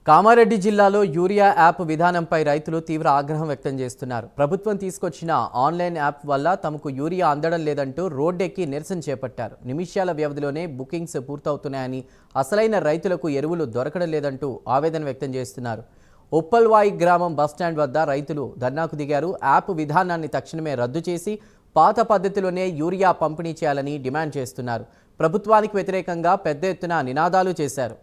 కామారెడ్డి జిల్లాలో urea app విధానంపై రైతులు తీవ్ర ఆగ్రహం వ్యక్తం చేస్తున్నారు. ప్రభుత్వం తీసుకొచ్చిన ఆన్లైన్ యాప్ వల్ల తమకు యూరియా అందడం లేదంటూ రోడ్డెక్కి నిరసన చేపట్టారు. నిమిషాల వ్యవధిలోనే బుకింగ్స్ పూర్తవుతున్నాయని, అసలైన రైతులకు ఎరువులు దొరకడం లేదంటూ ఆవేదన వ్యక్తం చేస్తున్నారు. ఉప్పల్వాయి గ్రామం బస్టాండ్ వద్ద రైతులు ధర్నాకు దిగారు. యాప్ విధానాన్ని తక్షణమే రద్దు చేసి పాత పద్ధతిలోనే యూరియా పంపిణీ చేయాలని డిమాండ్ చేస్తున్నారు. ప్రభుత్వానికి వ్యతిరేకంగా పెద్ద ఎత్తున నినాదాలు చేశారు.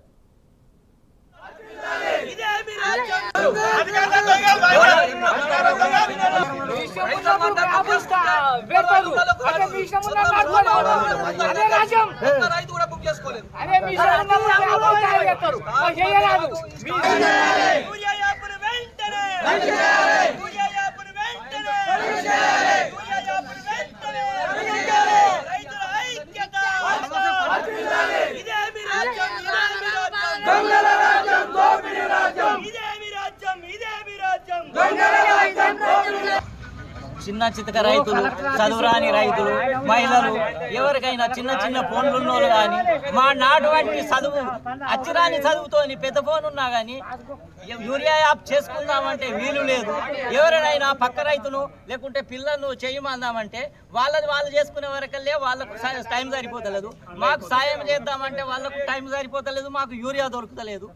చిన్న చితక రైతులు, చదువురాని రైతులు, మహిళలు, ఎవరికైనా చిన్న చిన్న ఫోన్లు ఉన్నోళ్ళు కానీ, మా నాటువంటి చదువు అచ్చిరాని చదువుతోని పెద్ద ఫోన్ ఉన్నా కానీ యూరియా యాప్ చేసుకుందామంటే వీలు లేదు. ఎవరైనా పక్క రైతును లేకుంటే పిల్లలను చేయమందామంటే వాళ్ళు చేసుకునే వరకల్లే వాళ్ళకు టైం సరిపోతలేదు. మాకు సాయం చేద్దామంటే వాళ్ళకు టైం సరిపోతలేదు, మాకు యూరియా దొరుకుతలేదు.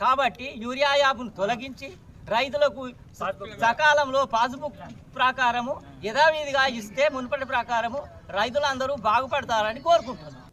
కాబట్టి యూరియా యాప్ను తొలగించి రైతులకు సకాలంలో పాస్బుక్ ప్రకారము యథావిధిగా ఇస్తే మునుపటి ప్రకారము రైతులందరూ బాగుపడతారని కోరుకుంటున్నారు.